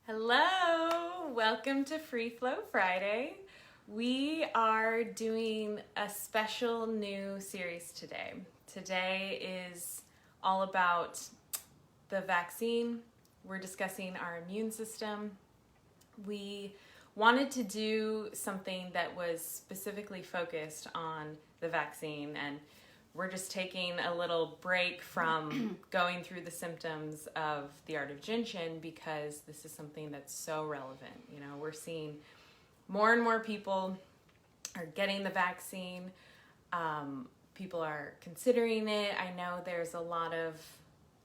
Hello, welcome to Free Flow Friday. We are doing a special new series today. Today is all about the vaccine. We're discussing our immune system. We wanted to do something that was specifically focused on the vaccine, and we're just taking a little break from going through the symptoms of the art of Jinshin because this is something that's so relevant. You know, we're seeing more and more people are getting the vaccine. People are considering it. I know there's a lot of,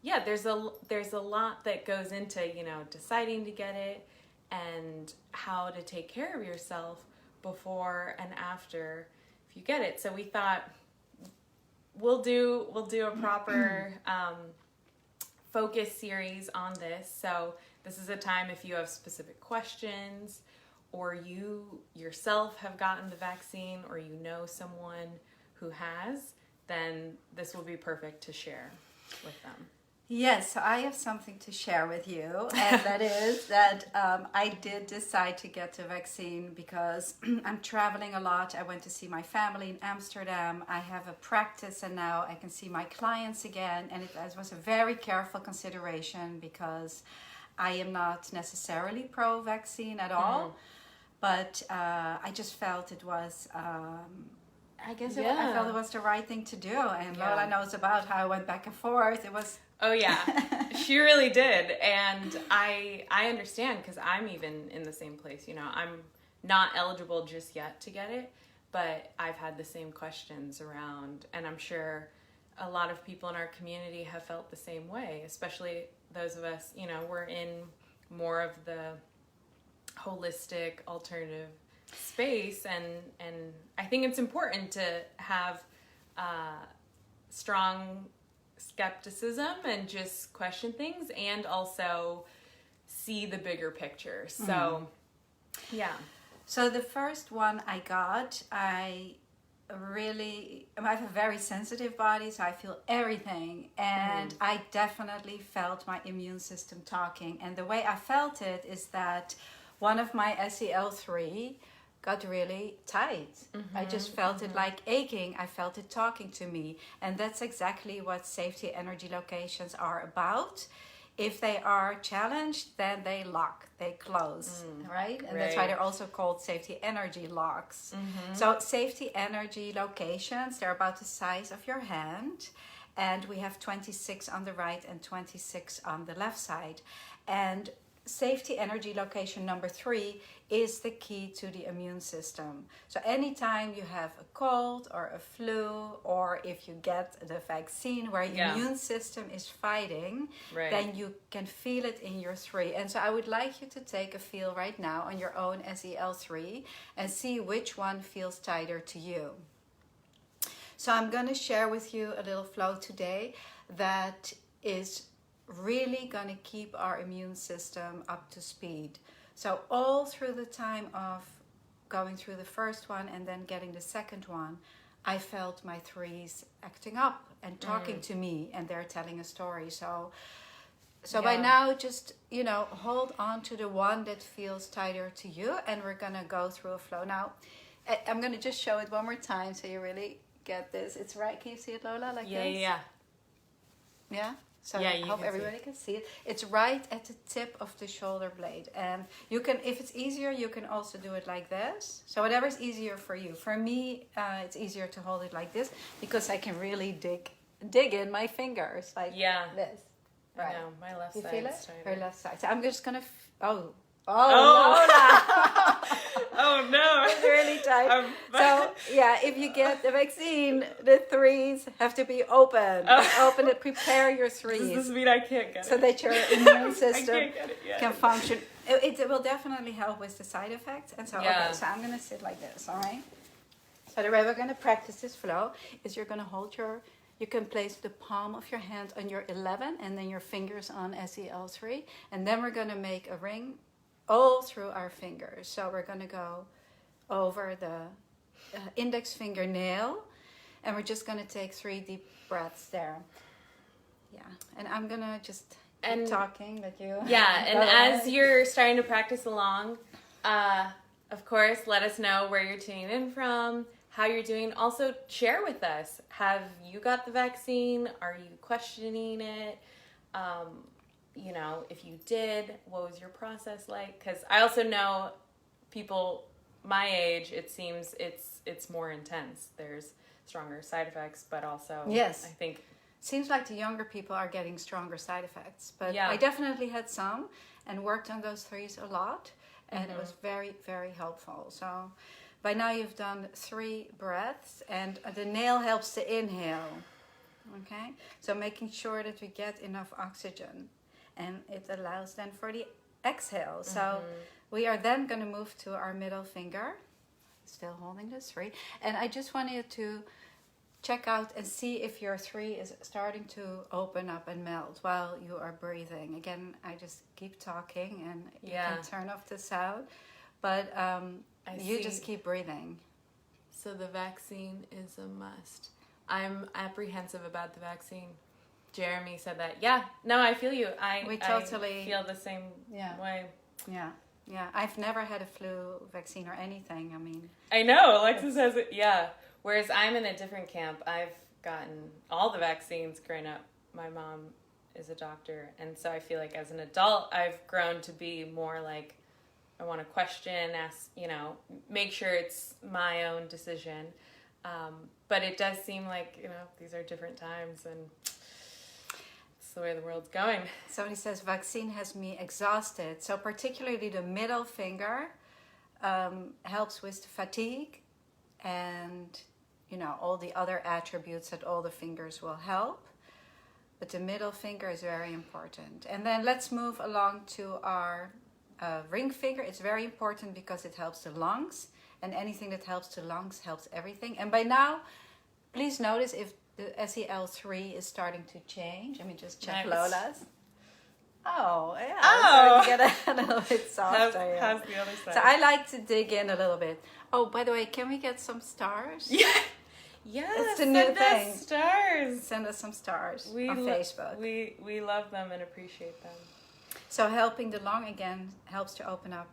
there's a lot that goes into, deciding to get it and how to take care of yourself before and after if you get it. So we thought, we'll do a proper focus series on this. So this is a time if you have specific questions or you yourself have gotten the vaccine or you know someone who has, then this will be perfect to share with them. Yes, I have something to share with you, and that is that I did decide to get the vaccine because I'm traveling a lot. I went to see my family in Amsterdam. I have a practice, and now I can see my clients again, and it was a very careful consideration because I am not necessarily pro-vaccine at all, but I just felt it was... I felt it was the right thing to do, and Lola knows about how I went back and forth. It was... Oh yeah, she really did, and I understand because I'm even in the same place. I'm not eligible just yet to get it, but I've had the same questions around, and I'm sure a lot of people in our community have felt the same way, especially those of us, we're in more of the holistic alternative space, and I think it's important to have strong skepticism and just question things and also see the bigger picture. So So the first one I got, I have a very sensitive body, so I feel everything, and I definitely felt my immune system talking, and the way I felt it is that one of my SEL3 got really tight. I just felt it like aching. I felt it talking to me. And that's exactly what safety energy locations are about. If they are challenged, then they lock, they close, right? And that's why they're also called safety energy locks. So safety energy locations, they're about the size of your hand. And we have 26 on the right and 26 on the left side. And safety energy location number 3 is the key to the immune system. So anytime you have a cold or a flu, or if you get the vaccine where your immune system is fighting, then you can feel it in your 3. And so I would like you to take a feel right now on your own SEL3 and see which one feels tighter to you. So I'm going to share with you a little flow today that is really going to keep our immune system up to speed. So all through the time of going through the first one and then getting the second one, I felt my 3s acting up and talking to me, and they're telling a story. So by now, just, hold on to the one that feels tighter to you, and we're going to go through a flow. Now, I'm going to just show it one more time so you really get this. It's right. Can you see it, Lola? Like this? Yeah? So I hope everybody can see it. It's right at the tip of the shoulder blade. And you can, if it's easier, you can also do it like this. So whatever is easier for you. For me, it's easier to hold it like this because I can really dig in my fingers like this. Right. I know, my left side. You feel it? Tighter. Her left side. So I'm just going to... Oh no, it's really tight. So if you get the vaccine, the 3s have to be open. Open it, prepare your 3s. Does this mean I can't get it? So that your immune system can function. It will definitely help with the side effects. And so, so I'm going to sit like this, all right? So the way we're going to practice this flow is you're going to hold you can place the palm of your hand on your 11 and then your fingers on SEL3. And then we're going to make a ring all through our fingers. So we're going to go over the index fingernail, and we're just going to take 3 deep breaths there. And I'm going to just keep talking that you... Yeah, and as you're starting to practice along, of course, let us know where you're tuning in from, how you're doing. Also, share with us. Have you got the vaccine? Are you questioning it? You know, if you did, what was your process like? Because I also know people my age, it seems it's more intense. There's stronger side effects, but also, yes, I think... Seems like the younger people are getting stronger side effects. But yeah. I definitely had some and worked on those threes a lot. And it was very, very helpful. So by now you've done 3 breaths, and the nail helps to inhale. Okay? So making sure that we get enough oxygen. And it allows then for the exhale. So we are then going to move to our middle finger. Still holding the 3. And I just want you to check out and see if your 3 is starting to open up and melt while you are breathing. Again, I just keep talking and you can turn off the sound. But you just keep breathing. So the vaccine is a must. I'm apprehensive about the vaccine. Jeremy said that. Yeah, no, I feel you. I totally feel the same way. Yeah. Yeah, I've never had a flu vaccine or anything. I mean, I know Alexis has it. Yeah, whereas I'm in a different camp. I've gotten all the vaccines growing up. My mom is a doctor, and so I feel like as an adult, I've grown to be more like I want to question, ask, you know, make sure it's my own decision. But it does seem like, you know, these are different times, and it's the way the world's going. Somebody says vaccine has me exhausted. So particularly the middle finger helps with fatigue and, you know, all the other attributes that all the fingers will help. But the middle finger is very important. And then let's move along to our ring finger. It's very important because it helps the lungs. And anything that helps the lungs helps everything. And by now, please notice if the SEL3 is starting to change. Let me just check Lola's. Oh, yeah. Oh! It's starting to get a little bit softer. How's the other side? So I like to dig in a little bit. Oh, by the way, can we get some stars? Yeah. Yes. It's a new thing. Us stars. Send us some stars on Facebook. We love them and appreciate them. So helping the lung again helps to open up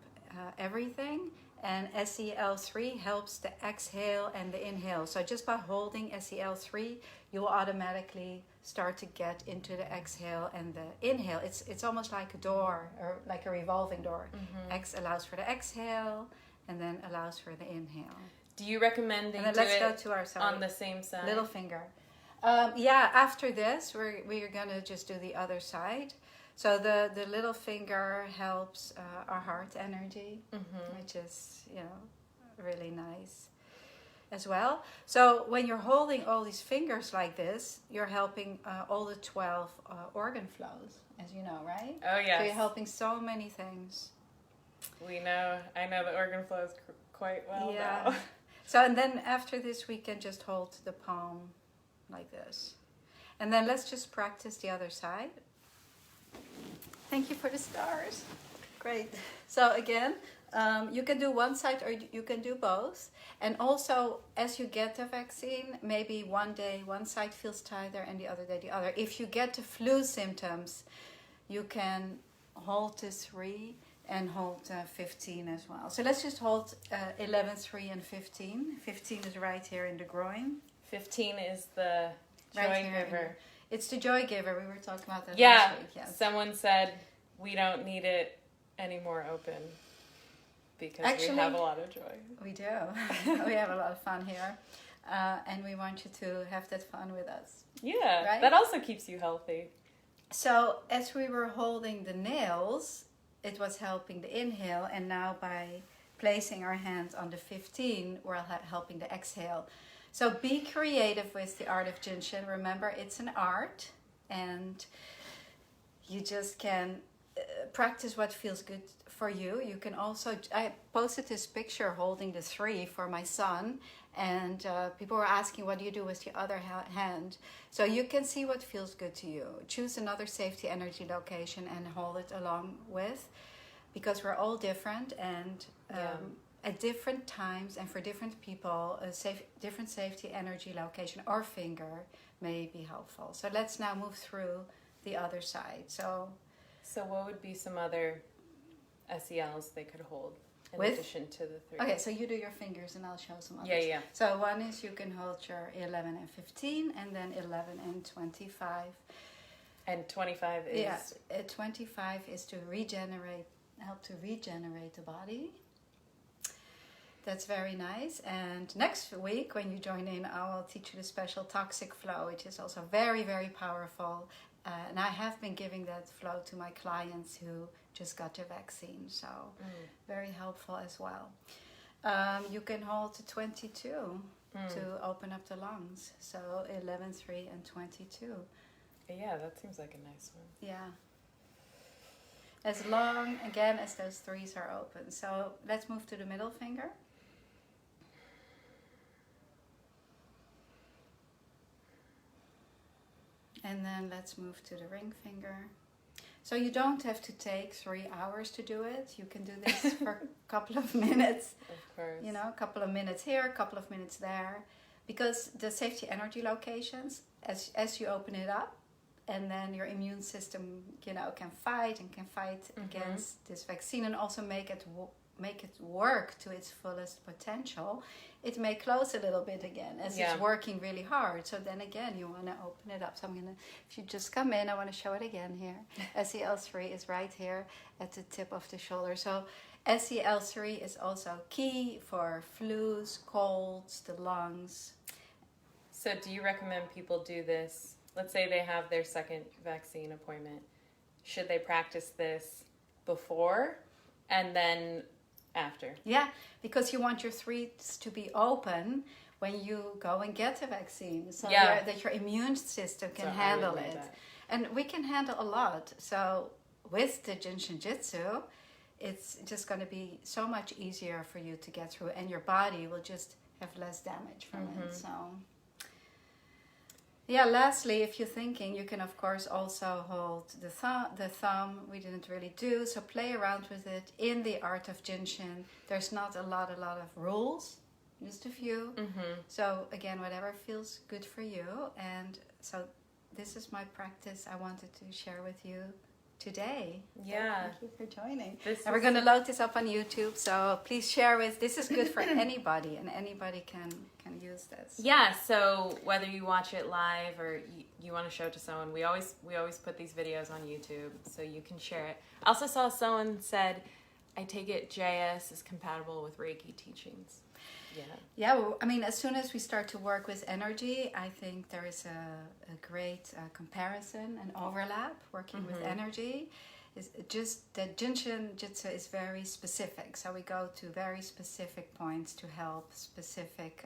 everything. And SEL3 helps the exhale and the inhale. So just by holding SEL3, you will automatically start to get into the exhale and the inhale. It's almost like a door, or like a revolving door. X allows for the exhale and then allows for the inhale. Do you recommend that let's go to our side. On the same side? Little finger. Yeah, after this, we're going to just do the other side. So the little finger helps our heart energy, which is, you know, really nice as well. So when you're holding all these fingers like this, you're helping all the 12 organ flows, as you know, right? Oh, yes. So you're helping so many things. I know the organ flows quite well now. So, and then after this, we can just hold the palm like this. And then let's just practice the other side. Thank you for the stars. Great. So again, you can do one side or you can do both. And also, as you get the vaccine, maybe one day one side feels tighter and the other day the other. If you get the flu symptoms, you can hold the 3 and hold 15 as well. So let's just hold 11, 3, and 15. 15 is right here in the groin. 15 is the joy giver. It's the joy giver. We were talking about that last week. Yes. Someone said we don't need it any more open because we have a lot of joy. We do. We have a lot of fun here. And we want you to have that fun with us. Yeah, right? That also keeps you healthy. So as we were holding the nails, it was helping the inhale. And now by placing our hands on the 15, we're helping the exhale. So be creative with the art of Jinshin. Remember, it's an art, and you just can practice what feels good for you. You can also, I posted this picture holding the 3 for my son, and people were asking, what do you do with the other hand? So you can see what feels good to you. Choose another safety energy location and hold it along with, because we're all different, and at different times and for different people, a different safety energy location or finger may be helpful. So let's now move through the other side. So what would be some other SELs they could hold in With? addition to the 3? okay, so you do your fingers and I'll show some others. Yeah. So one is you can hold your 11 and 15, and then 11 and 25. And 25 is? Yeah, 25 is to help to regenerate the body. That's very nice. And next week, when you join in, I will teach you the special toxic flow, which is also very, very powerful. And I have been giving that flow to my clients who just got their vaccine. So very helpful as well. You can hold to 22 to open up the lungs. So 11, 3, and 22. Yeah, that seems like a nice one. Yeah. As long, again, as those 3s are open. So let's move to the middle finger. And then let's move to the ring finger. So you don't have to take 3 hours to do it. You can do this for a couple of minutes. Of course. You know, a couple of minutes here, a couple of minutes there. Because the safety energy locations, as you open it up, and then your immune system, you know, can fight against this vaccine, and also make it work to its fullest potential. It may close a little bit again as it's working really hard. So then again, you want to open it up. So I'm gonna, if you just come in, I want to show it again here. SEL3 is right here at the tip of the shoulder. So SEL3 is also key for flus, colds, the lungs. So do you recommend people do this? Let's say they have their second vaccine appointment. Should they practice this before and then after? Yeah, because you want your 3s to be open when you go and get the vaccine, so that your immune system can handle it. That. And we can handle a lot. So with the Jinshin Jitsu, it's just going to be so much easier for you to get through, and your body will just have less damage from it. So yeah, lastly, if you're thinking, you can of course also hold the thumb. We didn't really do, so play around with it. In the art of Jinshin, there's not a lot of rules, just a few. So again, whatever feels good for you. And so this is my practice I wanted to share with you today. Yeah. Thank you for joining. And we're going to load this up on YouTube, so please share with. This is good for anybody, and anybody can use this. Yeah, so whether you watch it live or you want to show it to someone, we always put these videos on YouTube so you can share it. I also saw someone said, I take it JS is compatible with Reiki teachings. Yeah, well, I mean, as soon as we start to work with energy, I think there is a great comparison and overlap working with energy. Is just that Jinshin Jitsu is very specific, so we go to very specific points to help specific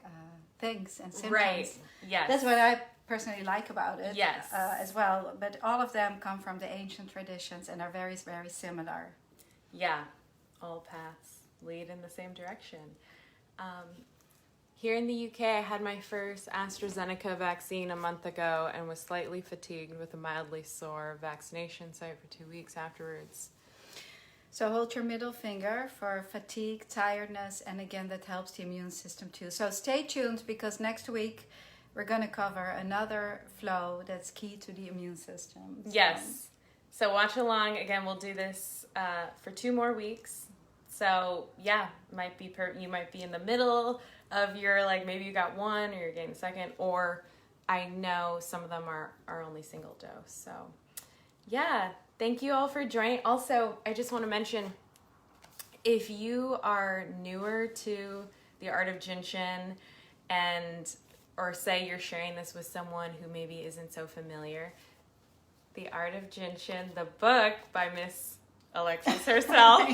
things and symptoms. Right. Yes. That's what I personally like about it. Yes. As well, but all of them come from the ancient traditions and are very, very similar. Yeah, all paths lead in the same direction. Here in the UK, I had my first AstraZeneca vaccine a month ago and was slightly fatigued with a mildly sore vaccination site for 2 weeks afterwards. So hold your middle finger for fatigue, tiredness, and again, that helps the immune system too. So stay tuned, because next week we're going to cover another flow that's key to the immune system. Yes. So watch along. Again, we'll do this for 2 more weeks. So yeah, you might be in the middle of your, like, maybe you got 1 or you're getting the second, or I know some of them are only single dose. So yeah, thank you all for joining. Also, I just want to mention, if you are newer to the art of Jinshin, or say you're sharing this with someone who maybe isn't so familiar, The Art of Jinshin, the book by Miss Alexis herself,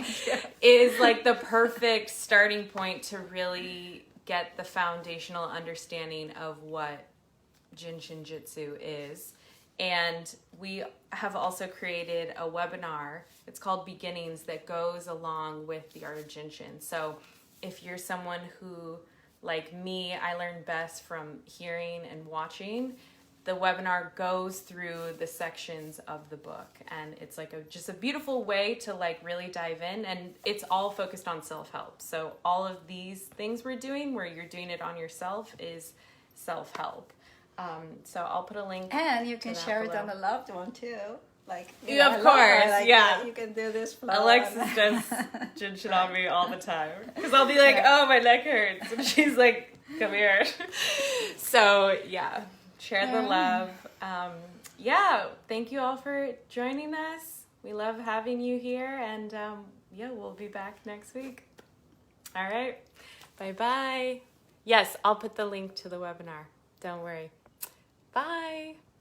is like the perfect starting point to really get the foundational understanding of what Jinshin Jitsu is. And we have also created a webinar, it's called Beginnings, that goes along with the Art of Jinshin. So if you're someone who, like me, I learn best from hearing and watching, the webinar goes through the sections of the book, and it's like just a beautiful way to like really dive in, and it's all focused on self-help. So all of these things we're doing where you're doing it on yourself is self-help. So I'll put a link. And you can that share it below. on a loved one too. Like, you Yeah, know, of I love her, course, like, yeah. You can do this flow. Alexis does Jinshin on me all the time. Because I'll be like, oh, my neck hurts. And she's like, come here. So, yeah, share the love. Yeah, thank you all for joining us. We love having you here. And yeah, we'll be back next week. All right. Bye-bye. Yes, I'll put the link to the webinar. Don't worry. Bye.